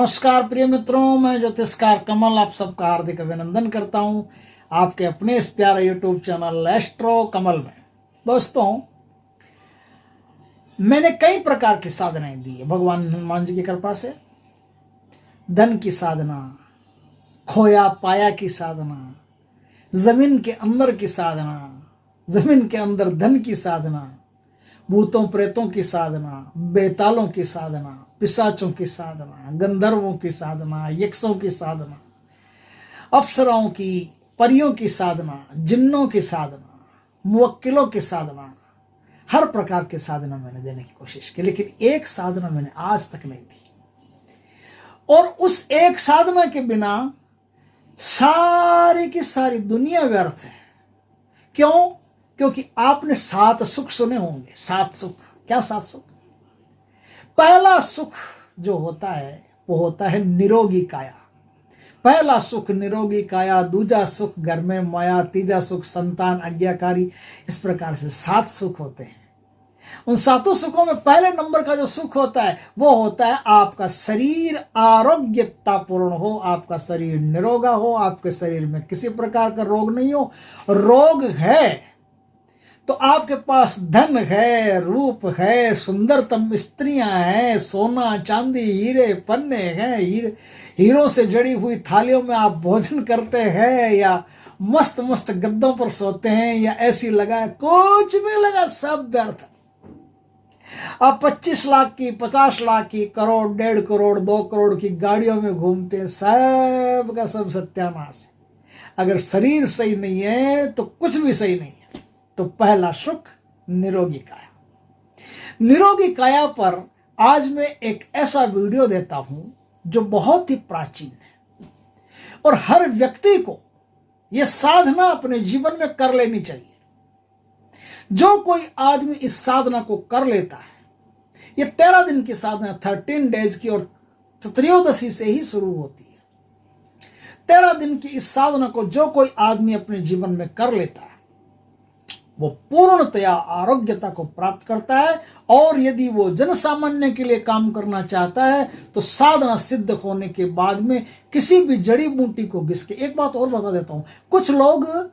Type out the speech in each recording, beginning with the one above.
नमस्कार प्रिय मित्रों, मैं ज्योतिषकार कमल आप सबका हार्दिक अभिनंदन करता हूं आपके अपने इस प्यारे यूट्यूब चैनल एस्ट्रो कमल में। दोस्तों, मैंने कई प्रकार की साधनाएं दी है भगवान हनुमान जी की कृपा से। धन की साधना, खोया पाया की साधना, जमीन के अंदर की साधना, जमीन के अंदर धन की साधना, भूतों प्रेतों की साधना, बेतालों की साधना, पिशाचों की साधना, गंधर्वों की साधना, यक्षों की साधना, अप्सराओं की, परियों की साधना, जिन्नों की साधना, मुवक्किलों की साधना, हर प्रकार की साधना मैंने देने की कोशिश की, लेकिन एक साधना मैंने आज तक नहीं दी। और उस एक साधना के बिना सारी की सारी दुनिया व्यर्थ है। क्यों? क्योंकि आपने 7 सुख सुने होंगे। 7 सुख। क्या 7 सुख? पहला सुख जो होता है वो होता है निरोगी काया। पहला सुख निरोगी काया, दूजा सुख घर में माया, तीजा सुख संतान आज्ञाकारी। इस प्रकार से 7 सुख होते हैं। उन 7 सुखों में पहले नंबर का जो सुख होता है वो होता है आपका शरीर आरोग्यतापूर्ण हो, आपका शरीर निरोगा हो, आपके शरीर में किसी प्रकार का रोग नहीं हो। रोग है तो आपके पास धन है, रूप है, सुंदरतम स्त्रियां हैं, सोना चांदी हीरे पन्ने हैं, हीरों से जड़ी हुई थालियों में आप भोजन करते हैं, या मस्त मस्त गद्दों पर सोते हैं, या ऐसी लगा, कुछ भी लगा, सब व्यर्थ। आप 25 लाख की, 50 लाख की, करोड़, 1.5 करोड़, 2 करोड़ की गाड़ियों में घूमते हैं, सब का सब सत्यानाश है। अगर शरीर सही नहीं है तो कुछ भी सही नहीं है। तो पहला सुख निरोगी काया। निरोगी काया पर आज मैं एक ऐसा वीडियो देता हूं जो बहुत ही प्राचीन है और हर व्यक्ति को यह साधना अपने जीवन में कर लेनी चाहिए। जो कोई आदमी इस साधना को कर लेता है, यह 13 दिन की साधना 13 डेज की और त्रयोदशी से ही शुरू होती है। 13 दिन की इस साधना को जो कोई आदमी अपने जीवन में कर लेता है वो पूर्णतया आरोग्यता को प्राप्त करता है। और यदि वो जन सामान्य के लिए काम करना चाहता है तो साधना सिद्ध होने के बाद में किसी भी जड़ी बूटी को घिस के। एक बात और बता देता हूं, कुछ लोग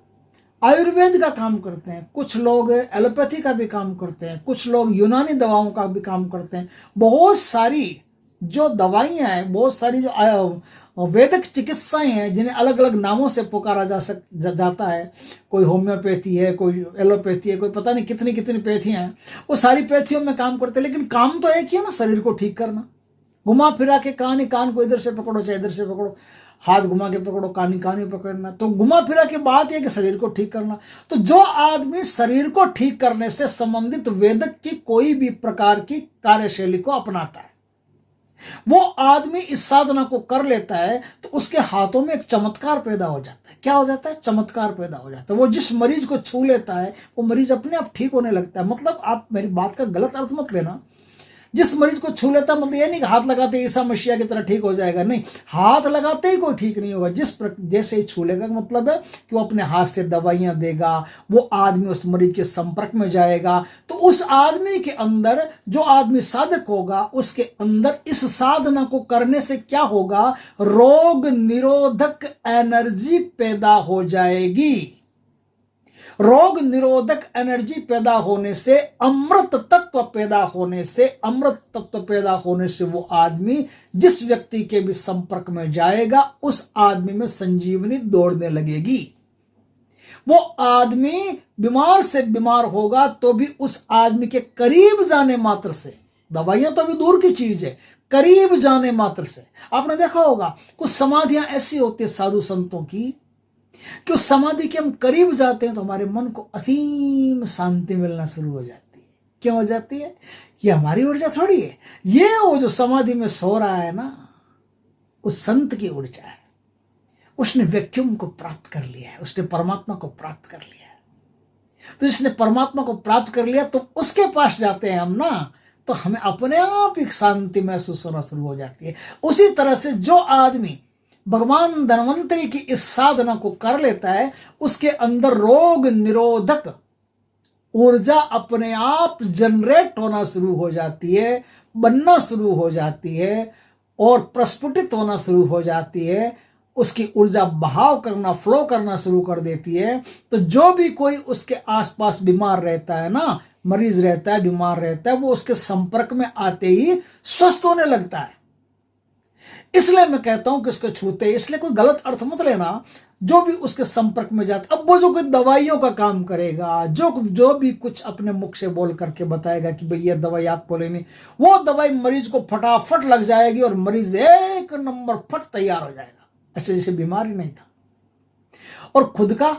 आयुर्वेद का काम करते हैं, कुछ लोग एलोपैथी का भी काम करते हैं, कुछ लोग यूनानी दवाओं का भी काम करते हैं। बहुत सारी जो दवाइयां हैं, बहुत सारी जो वैदिक चिकित्साएं हैं जिन्हें अलग अलग नामों से पुकारा जाता है। कोई होम्योपैथी है, कोई एलोपैथी है, कोई पता नहीं कितनी कितनी पैथियां हैं। वो सारी पैथियों में काम करते हैं, लेकिन काम तो एक ही है ना, शरीर को ठीक करना। घुमा फिरा के कान को इधर से पकड़ो चाहे इधर से पकड़ो, हाथ घुमा के पकड़ो, कानी पकड़ना। तो घुमा फिरा के बात है कि शरीर को ठीक करना। तो जो आदमी शरीर को ठीक करने से संबंधित वेदक की कोई भी प्रकार की कार्यशैली को अपनाता है, वो आदमी इस साधना को कर लेता है तो उसके हाथों में एक चमत्कार पैदा हो जाता है। क्या हो जाता है? चमत्कार पैदा हो जाता है। वो जिस मरीज को छू लेता है वो मरीज अपने आप ठीक होने लगता है। मतलब आप मेरी बात का गलत अर्थ मत लेना। जिस मरीज को छू लेता मतलब ये नहीं कि हाथ लगाते ईसा मसीहा की तरह ठीक हो जाएगा, नहीं, हाथ लगाते ही कोई ठीक नहीं होगा। जैसे ही छू लेगा मतलब है कि वो अपने हाथ से दवाइयां देगा, वो आदमी उस मरीज के संपर्क में जाएगा, तो उस आदमी के अंदर, जो आदमी साधक होगा उसके अंदर इस साधना को करने से क्या होगा? रोग निरोधक एनर्जी पैदा हो जाएगी। रोग निरोधक एनर्जी पैदा होने से, अमृत तत्व पैदा होने से वो आदमी जिस व्यक्ति के भी संपर्क में जाएगा उस आदमी में संजीवनी दौड़ने लगेगी। वो आदमी बीमार से बीमार होगा तो भी उस आदमी के करीब जाने मात्र से, दवाइयां तो अभी दूर की चीज है, करीब जाने मात्र से। आपने देखा होगा कुछ समाधियां ऐसी होती है साधु संतों की कि उस समाधि के हम करीब जाते हैं तो हमारे मन को असीम शांति मिलना शुरू हो जाती है। क्यों हो जाती है? ये हमारी ऊर्जा थोड़ी है, ये वो जो समाधि में सो रहा है ना, उस संत की ऊर्जा है। उसने वैक्यूम को प्राप्त कर लिया है, उसने परमात्मा को प्राप्त कर लिया है। तो जिसने परमात्मा को प्राप्त कर लिया तो उसके पास जाते हैं हम ना, तो हमें अपने आप एक शांति महसूस होना शुरू हो जाती है। उसी तरह से जो आदमी भगवान धन्वंतरी की इस साधना को कर लेता है उसके अंदर रोग निरोधक ऊर्जा अपने आप जनरेट होना शुरू हो जाती है, बनना शुरू हो जाती है। और प्रस्फुटित होना शुरू हो जाती है, उसकी ऊर्जा बहाव करना, फ्लो करना शुरू कर देती है, तो जो भी कोई उसके आसपास बीमार रहता है ना, मरीज रहता है, बीमार रहता है, वो उसके संपर्क में आते ही स्वस्थ होने लगता है। इसलिए मैं कहता हूं कि उसको छूते, इसलिए कोई गलत अर्थ मत लेना, जो भी उसके संपर्क में जाता, अब वो जो कोई दवाइयों का काम करेगा, जो भी कुछ अपने मुख से बोल करके बताएगा कि भाई ये दवाई आपको लेनी, वो दवाई मरीज को फटाफट लग जाएगी और मरीज एक नंबर फट तैयार हो जाएगा, ऐसे जैसे बीमार ही नहीं था। और खुद का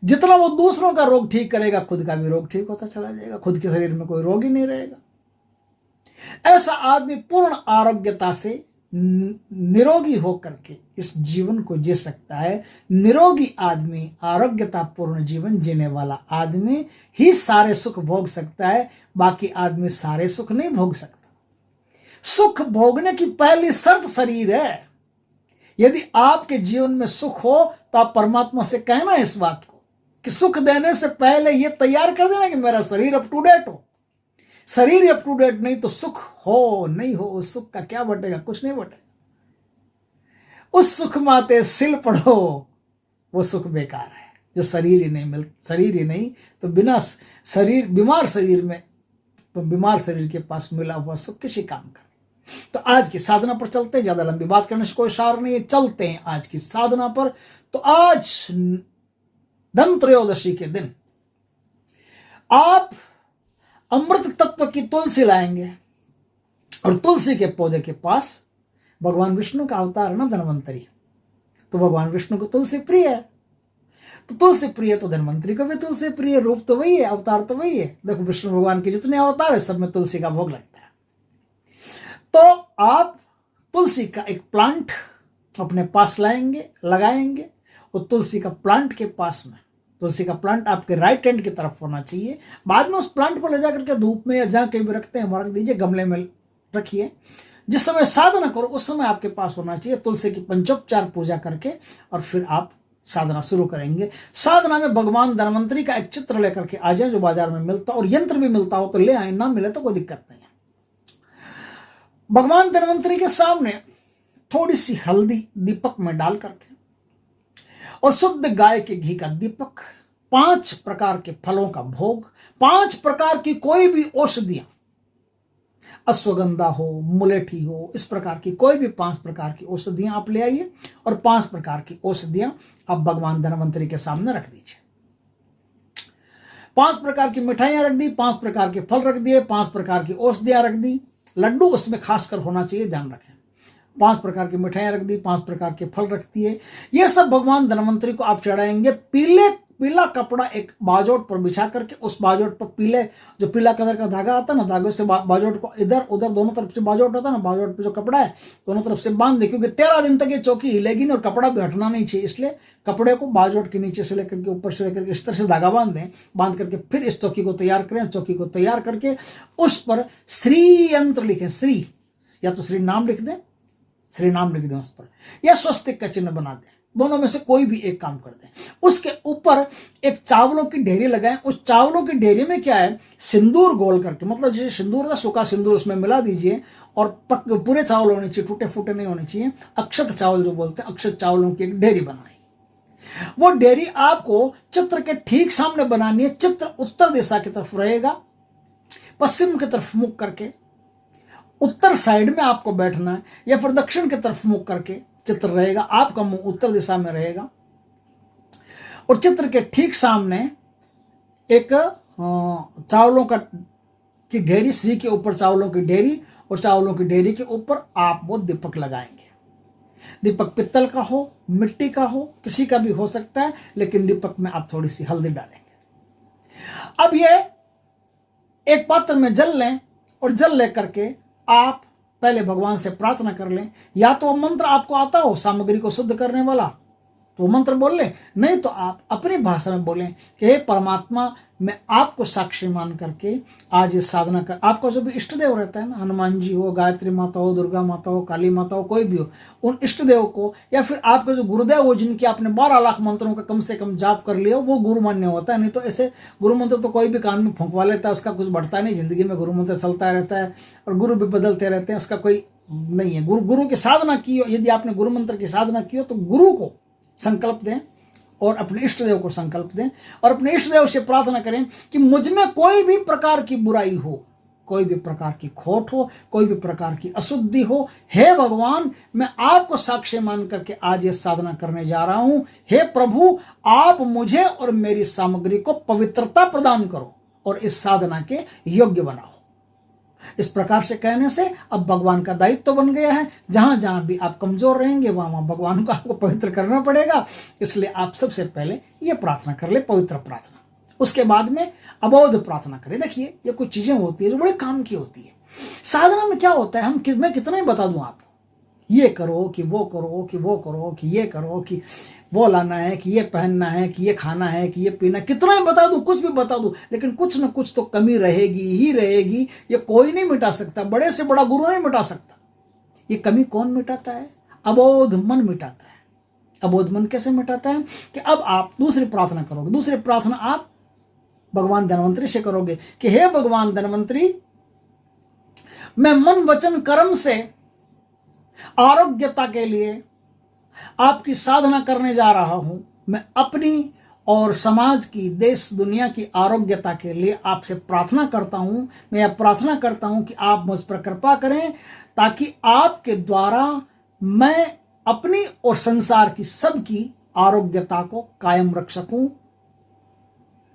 जितना वो दूसरों का रोग ठीक करेगा, खुद का भी रोग ठीक होता चला जाएगा, खुद के शरीर में कोई रोग ही नहीं रहेगा। ऐसा आदमी पूर्ण आरोग्यता से निरोगी होकर के इस जीवन को जी सकता है। निरोगी आदमी, आरोग्यता पूर्ण जीवन जीने वाला आदमी ही सारे सुख भोग सकता है, बाकी आदमी सारे सुख नहीं भोग सकता। सुख भोगने की पहली शर्त शरीर है। यदि आपके जीवन में सुख हो तो आप परमात्मा से कहना इस बात को कि सुख देने से पहले ये तैयार कर देना कि मेरा शरीर अप टू डेट हो। शरीर अप टू डेट नहीं तो सुख हो नहीं हो, उस सुख का क्या बटेगा? कुछ नहीं बटेगा। उस सुख माते सिल पढ़ो, वो सुख बेकार है जो शरीर ही नहीं मिल, शरीर ही नहीं तो बिना शरीर, बीमार शरीर में, बीमार शरीर के पास मिला हुआ सुख किसी काम का। तो आज की साधना पर चलते हैं, ज्यादा लंबी बात करने से कोई सार नहीं है, चलते हैं आज की साधना पर। तो आज धन त्रयोदशी के दिन आप अमृत तत्व की तुलसी लाएंगे और तुलसी के पौधे के पास, भगवान विष्णु का अवतार है ना धन्वंतरी, तो भगवान विष्णु को तुलसी प्रिय है, तो तुलसी प्रिय तो धन्वंतरी को भी तुलसी प्रिय। रूप तो वही है, अवतार तो वही है। देखो विष्णु भगवान के जितने अवतार है सब में तुलसी का भोग लगता है। तो आप तुलसी का एक प्लांट अपने पास लाएंगे, लगाएंगे, और तुलसी का प्लांट के पास में, तुलसी का प्लांट आपके राइट हैंड की तरफ होना चाहिए। बाद में उस प्लांट को ले जाकर के धूप में या जहां कहीं भी रखते हैं वहां रख दीजिए, गमले में रखिए। जिस समय साधना करो उस समय आपके पास होना चाहिए तुलसी की पंचोपचार पूजा करके, और फिर आप साधना शुरू करेंगे। साधना में भगवान धन्वंतरी का एक चित्र लेकर के आ जाए जो बाजार में मिलता, और यंत्र भी मिलता हो तो ले आए, ना मिले तो कोई दिक्कत नहीं है। भगवान धन्वंतरी के सामने थोड़ी सी हल्दी दीपक में डाल करके और शुद्ध गाय के घी का दीपक, 5 प्रकार के फलों का भोग, 5 प्रकार की कोई भी औषधियां, अश्वगंधा हो, मुलेठी हो, इस प्रकार की कोई भी 5 प्रकार की औषधियां आप ले आइए, और 5 प्रकार की औषधियां आप भगवान धन्वंतरी के सामने रख दीजिए। 5 प्रकार की मिठाइयां रख दी, 5 प्रकार के फल रख दिए, 5 प्रकार की औषधियां रख दी, लड्डू उसमें खासकर होना चाहिए, ध्यान रखें। 5 प्रकार की मिठाइयां रख दी, 5 प्रकार के फल रख दिए। ये सब भगवान धन्वंतरी को आप चढ़ाएंगे। पीला कपड़ा एक बाजोट पर बिछा करके, उस बाजोट पर जो पीला कलर का धागा आता है ना, धागे से बाजोट को इधर उधर दोनों तरफ से बाजोट होता है ना, बाजोट पे जो कपड़ा है दोनों तरफ से बांध दे, क्योंकि 13 दिन तक ये चौकी हिलेगी नहीं और कपड़ा भी हटना नहीं चाहिए। इसलिए कपड़े को बाजोट के नीचे से लेकर के ऊपर से लेकर के इस तरह से धागा बांध दें, बांध करके फिर इस चौकी को तैयार करें। चौकी को तैयार करके उस पर श्री यंत्र लिखें, श्री, या तो श्री नाम लिख दें, श्री नाम लिख दें उस पर, या स्वस्तिक का चिन्ह बना दें, दोनों में से कोई भी एक काम कर दें। उसके ऊपर एक चावलों की ढेरी लगाएं। उस चावलों की ढेरी में क्या है, सिंदूर गोल करके, मतलब जैसे सिंदूर का सूखा सिंदूर उसमें मिला दीजिए, और पूरे चावल होने चाहिए, टूटे फूटे नहीं होने चाहिए। अक्षत चावल जो बोलते हैं, अक्षत चावलों की एक ढेरी बनाई। वो ढेरी आपको चित्र के ठीक सामने बनानी है। चित्र उत्तर दिशा की तरफ रहेगा, पश्चिम की तरफ मुख करके उत्तर साइड में आपको बैठना है, या फिर दक्षिण की तरफ मुख करके चित्र रहेगा, आपका मुंह उत्तर दिशा में रहेगा। और चित्र के ठीक सामने एक चावलों की ढेरी, श्री के ऊपर चावलों की ढेरी, और चावलों की ढेरी के ऊपर आप वो दीपक लगाएंगे। दीपक पित्तल का हो, मिट्टी का हो, किसी का भी हो सकता है, लेकिन दीपक में आप थोड़ी सी हल्दी डालेंगे। अब ये एक पात्र में जल लें, और जल लेकर के आप पहले भगवान से प्रार्थना कर लें। या तो मंत्र आपको आता हो सामग्री को शुद्ध करने वाला, तो मंत्र बोल लें, नहीं तो आप अपनी भाषा में बोलें कि हे परमात्मा, मैं आपको साक्षी मान करके आज ये साधना कर। आपका जो भी इष्ट देव रहता है ना, हनुमान जी हो, गायत्री माता हो, दुर्गा माता हो, काली माता हो, कोई भी हो, उन इष्ट देव को, या फिर आपके जो गुरुदेव हो जिनके आपने 12 लाख मंत्रों का कम से कम जाप कर लिया, वो गुरु मान्य होता है। नहीं तो ऐसे गुरु मंत्र तो कोई भी कान में फूंकवा लेता है, उसका कुछ बढ़ता नहीं, जिंदगी में गुरु मंत्र चलता रहता है और गुरु भी बदलते रहते हैं, उसका कोई नहीं है। गुरु की साधना की हो, यदि आपने गुरु मंत्र की साधना की हो तो गुरु को संकल्प दें और अपने इष्ट देव को संकल्प दें और अपने इष्ट देव से प्रार्थना करें कि मुझ में कोई भी प्रकार की बुराई हो, कोई भी प्रकार की खोट हो, कोई भी प्रकार की अशुद्धि हो, हे भगवान मैं आपको साक्ष्य मान करके आज ये साधना करने जा रहा हूं। हे प्रभु, आप मुझे और मेरी सामग्री को पवित्रता प्रदान करो और इस साधना के योग्य बनाओ। इस प्रकार से कहने से अब भगवान का दायित्व तो बन गया है। जहां जहां भी आप कमजोर रहेंगे वहां वहां भगवान को आपको पवित्र करना पड़ेगा। इसलिए आप सबसे पहले ये प्रार्थना कर ले, पवित्र प्रार्थना। उसके बाद में अबोध प्रार्थना करें। देखिए ये कुछ चीजें होती है जो बड़े काम की होती है। साधना में क्या होता है, मैं कितना ही बता दूं आपको, ये करो कि वो करो कि वो करो कि ये करो कि वो लाना है कि ये पहनना है कि ये खाना है कि ये पीना, कितना ही बता दूं, कुछ भी बता दूं, लेकिन कुछ ना कुछ तो कमी रहेगी ही रहेगी। ये कोई नहीं मिटा सकता, बड़े से बड़ा गुरु नहीं मिटा सकता। ये कमी कौन मिटाता है? अबोध मन मिटाता है। अबोध मन कैसे मिटाता है? कि अब आप दूसरी प्रार्थना करोगे। दूसरी प्रार्थना आप भगवान धन्वंतरी से करोगे कि हे भगवान धन्वंतरी, मैं मन वचन कर्म से आरोग्यता के लिए आपकी साधना करने जा रहा हूं। मैं अपनी और समाज की, देश दुनिया की आरोग्यता के लिए आपसे प्रार्थना करता हूं। मैं यह प्रार्थना करता हूं कि आप मुझ पर कृपा करें ताकि आपके द्वारा मैं अपनी और संसार की सबकी आरोग्यता को कायम रख सकूं,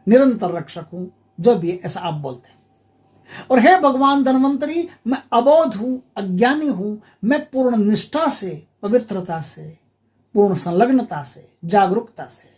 निरंतर रख सकूं, जो भी है ऐसा आप बोलते हैं। और हे भगवान धन्वंतरी, मैं अबोध हूं, अज्ञानी हूं, मैं पूर्ण निष्ठा से, पवित्रता से, पूर्ण संलग्नता से, जागरूकता से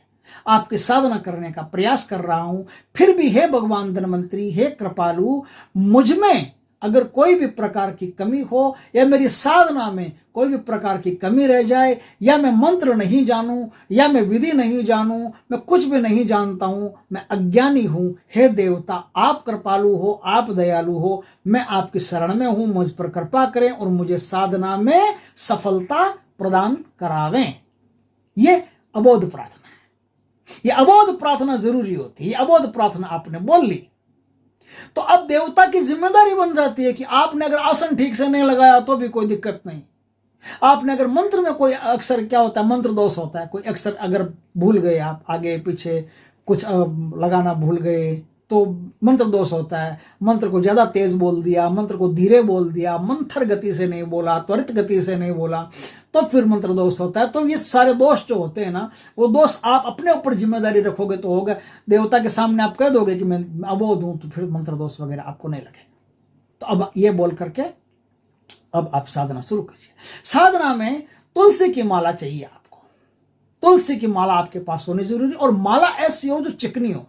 आपकी साधना करने का प्रयास कर रहा हूं। फिर भी हे भगवान धन्वंतरी, हे कृपालु, मुझ में अगर कोई भी प्रकार की कमी हो या मेरी साधना में कोई भी प्रकार की कमी रह जाए, या मैं मंत्र नहीं जानूं, या मैं विधि नहीं जानूं, मैं कुछ भी नहीं जानता हूं, मैं अज्ञानी हूं, हे देवता आप कृपालु हो, आप दयालु हो, मैं आपकी शरण में हूं, मुझ पर कृपा करें और मुझे साधना में सफलता प्रदान करावें। ये अबोध प्रार्थना है। ये अबोध प्रार्थना जरूरी होती है। ये अबोध प्रार्थना आपने बोल ली तो अब देवता की जिम्मेदारी बन जाती है कि आपने अगर आसन ठीक से नहीं लगाया तो भी कोई दिक्कत नहीं। आपने अगर मंत्र में कोई अक्षर, क्या होता है, मंत्र दोष होता है, कोई अक्षर अगर भूल गए, आप आगे पीछे कुछ लगाना भूल गए तो मंत्र दोष होता है। मंत्र को ज्यादा तेज बोल दिया, मंत्र को धीरे बोल दिया, मंथर गति से नहीं बोला, त्वरित गति से नहीं बोला, तो फिर मंत्र दोष होता है। तो ये सारे दोष जो होते हैं ना, वो दोष आप अपने ऊपर जिम्मेदारी रखोगे तो होगा। देवता के सामने आप कह दोगे कि मैं अबोध हूं, तो फिर मंत्र दोष वगैरह आपको नहीं लगेगा। तो अब ये बोल करके अब आप साधना शुरू करिए। साधना में तुलसी की माला चाहिए आपको। तुलसी की माला आपके पास होनी जरूरी, और माला ऐसी हो जो चिकनी हो।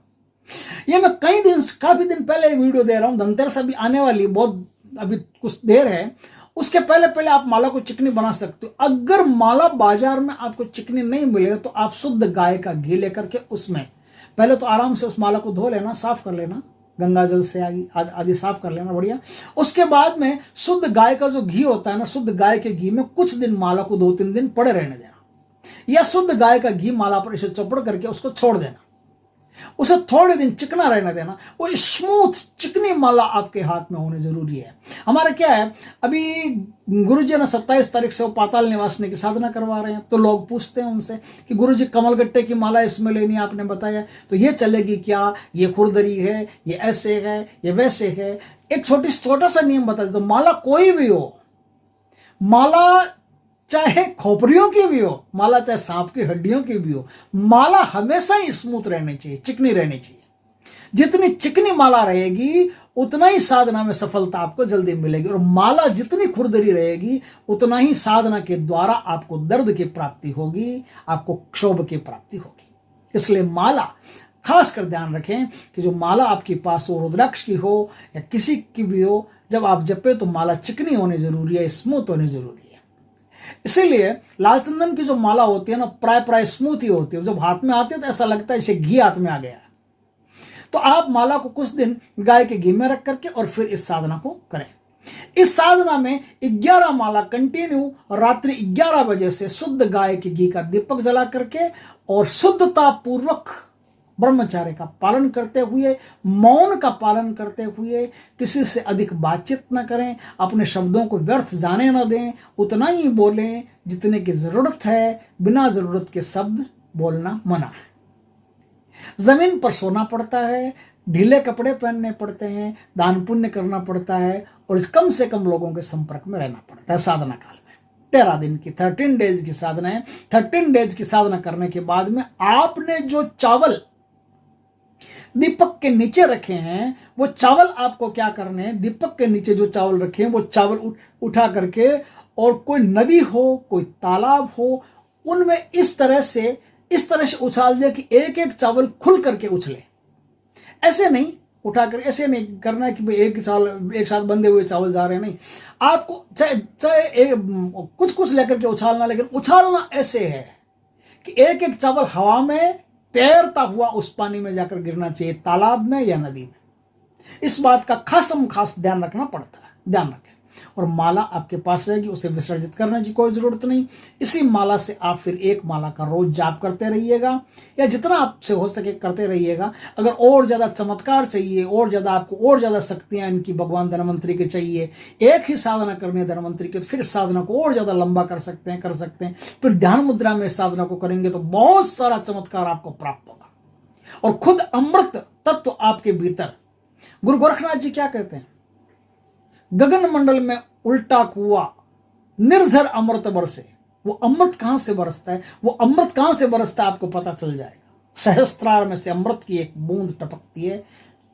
ये मैं काफी दिन पहले वीडियो दे रहा हूं, धनतेरस अभी आने वाली, बहुत अभी कुछ देर है, उसके पहले पहले आप माला को चिकनी बना सकते हो। अगर माला बाजार में आपको चिकनी नहीं मिले तो आप शुद्ध गाय का घी लेकर के उसमें पहले तो आराम से उस माला को धो लेना, साफ कर लेना, गंगा जल से आदि साफ कर लेना बढ़िया। उसके बाद में शुद्ध गाय का जो घी होता है ना, शुद्ध गाय के घी में कुछ दिन माला को 2-3 दिन पड़े रहने देना, या शुद्ध गाय का घी माला पर इसे चौपड़ करके उसको छोड़ देना, उसे थोड़े दिन चिकना रहने देना। वो स्मूथ चिकनी माला आपके हाथ में होनी जरूरी है। हमारा क्या है, अभी गुरुजी ने 27 तारीख से वो पाताल निवासने की साधना करवा रहे हैं, तो लोग पूछते हैं उनसे कि गुरुजी कमलगट्टे की माला इसमें लेनी, आपने बताया तो ये चलेगी क्या, ये खुरदरी है, ये ऐसे है, ये वैसे है। एक छोटा सा नियम बता देता हूं, माला कोई भी हो, माला चाहे खोपड़ियों की भी हो, माला चाहे सांप की हड्डियों की भी हो, माला हमेशा ही स्मूथ रहनी चाहिए, चिकनी रहनी चाहिए। जितनी चिकनी माला रहेगी उतना ही साधना में सफलता आपको जल्दी मिलेगी, और माला जितनी खुरदरी रहेगी उतना ही साधना के द्वारा आपको दर्द की प्राप्ति होगी, आपको क्षोभ की प्राप्ति होगी। इसलिए माला खास कर ध्यान रखें कि जो माला आपके पास हो, रुद्राक्ष की हो या किसी की भी हो, जब आप जपे तो माला चिकनी होनी जरूरी है, स्मूथ होनी जरूरी है। इसीलिए लाल चंदन की जो माला होती है ना, प्राय स्मूथ ही होती है। जब हाथ में आती है तो ऐसा लगता है जैसे घी हाथ में आ गया है। तो आप माला को कुछ दिन गाय के घी में रख करके और फिर इस साधना को करें। इस साधना में 11 माला कंटिन्यू रात्रि 11 बजे से शुद्ध गाय के घी का दीपक जला करके और शुद्धता पूर्वक ब्रह्मचार्य का पालन करते हुए, मौन का पालन करते हुए, किसी से अधिक बातचीत न करें, अपने शब्दों को व्यर्थ जाने न दें, उतना ही बोलें जितने की जरूरत है, बिना जरूरत के शब्द बोलना मना है। जमीन पर सोना पड़ता है, ढीले कपड़े पहनने पड़ते हैं, दान पुण्य करना पड़ता है और कम से कम लोगों के संपर्क में रहना पड़ता है साधना काल में। 13 दिन की 13 डेज की साधना है। 13 डेज की साधना करने के बाद में आपने जो चावल दीपक के नीचे रखे हैं, वो चावल आपको क्या करने हैं, दीपक के नीचे जो चावल रखे हैं वो चावल उठा करके, और कोई नदी हो, कोई तालाब हो, उनमें इस तरह से उछाल दिया कि एक एक चावल खुल करके उछले। ऐसे नहीं उठाकर, ऐसे नहीं करना है कि एक चावल एक साथ बंधे हुए चावल जा रहे हैं, नहीं। आपको चाहे कुछ कुछ लेकर के उछालना, लेकिन उछालना ऐसे है कि एक एक चावल हवा में तैरता हुआ उस पानी में जाकर गिरना चाहिए, तालाब में या नदी में। इस बात का खास ध्यान रखना पड़ता है, ध्यान रखें। और माला आपके पास रहेगी, उसे विसर्जित करने की कोई जरूरत नहीं। इसी माला से आप फिर एक माला का रोज जाप करते रहिएगा, या जितना आपसे हो सके करते रहिएगा। अगर और ज्यादा चमत्कार चाहिए, और ज्यादा आपको और ज्यादा शक्तियां इनकी भगवान धन्वंतरी के चाहिए, एक ही साधना करनी है धन्वंतरी की, तो फिर साधना को और ज्यादा लंबा कर सकते हैं। फिर ध्यान मुद्रा में साधना को करेंगे तो बहुत सारा चमत्कार आपको प्राप्त होगा, और खुद अमृत तत्व आपके भीतर। गुरु गोरखनाथ जी क्या कहते हैं, गगन मंडल में उल्टा कुआ, निर्झर अमृत बरसे। वो अमृत कहां से बरसता है, वो अमृत कहां से बरसता है आपको पता चल जाएगा। सहस्त्रार में से अमृत की एक बूंद टपकती है,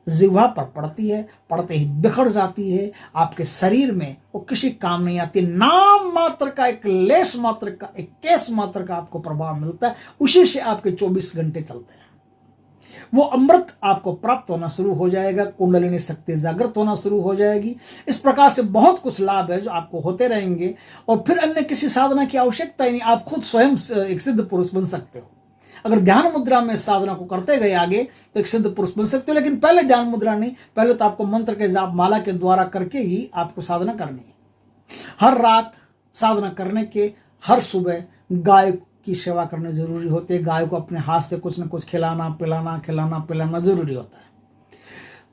जिह्वा पर पड़ती है, पड़ते ही बिखर जाती है, आपके शरीर में वो किसी काम नहीं आती। नाम मात्र का, एक लेस मात्र का, एक केस मात्र का आपको प्रभाव मिलता है, उसी से आपके 24 घंटे चलते हैं। वो अमृत आपको प्राप्त होना शुरू हो जाएगा, कुंडलिनी शक्ति जागृत होना शुरू हो जाएगी। इस प्रकार से बहुत कुछ लाभ है जो आपको होते रहेंगे, और फिर अन्य किसी साधना की आवश्यकता ही नहीं। आप खुद स्वयं एक सिद्ध पुरुष बन सकते हो। अगर ध्यान मुद्रा में साधना को करते गए आगे तो एक सिद्ध पुरुष बन सकते हो, लेकिन पहले ध्यान मुद्रा नहीं, पहले तो आपको मंत्र के जाप माला के द्वारा करके ही आपको साधना करनी है। हर रात साधना करने के हर सुबह गाय की सेवा करनी जरूरी होती है। गाय को अपने हाथ से कुछ न कुछ खिलाना पिलाना जरूरी होता है।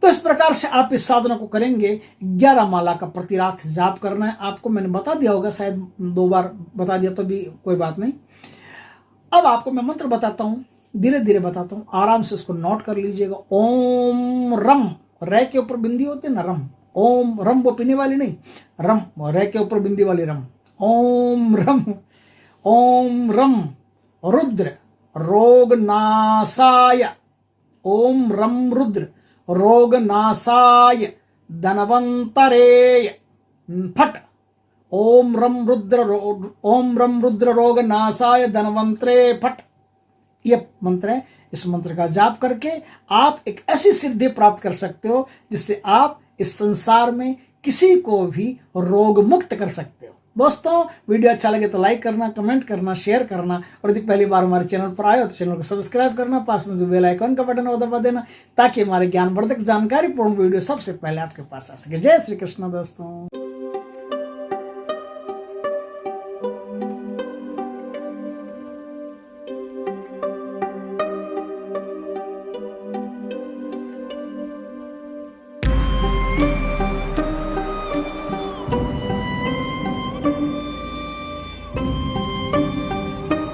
तो इस प्रकार से आप इस साधना को करेंगे। 11 माला का प्रति रात जाप करना है आपको। मैंने बता दिया होगा, शायद 2 बार बता दिया तो भी कोई बात नहीं। अब आपको मैं मंत्र बताता हूं, धीरे धीरे बताता हूं, आराम से उसको नोट कर लीजिएगा। ओम रम, रे के ऊपर बिंदी होती है ना, रम। ओम रम, वो पीने वाली नहीं, रम, रे के ऊपर बिंदी वाली रम। ओम रम, ओम रम रुद्र रोगनाशाय, ओम रम रुद्र रोगनाशाय धनवंतरेय फट। ओम रम रुद्र रोगनाशाय धनवंतरे फट। ये मंत्र है। इस मंत्र का जाप करके आप एक ऐसी सिद्धि प्राप्त कर सकते हो जिससे आप इस संसार में किसी को भी रोग मुक्त कर सकते हो। दोस्तों, वीडियो अच्छा लगे तो लाइक करना, कमेंट करना, शेयर करना, और यदि पहली बार हमारे चैनल पर आए हो तो चैनल को सब्सक्राइब करना, पास में जो बेल आइकन का बटन है वो दबा देना, ताकि हमारे ज्ञानवर्धक जानकारीपूर्ण वीडियो सबसे पहले आपके पास आ सके। जय श्री कृष्ण दोस्तों।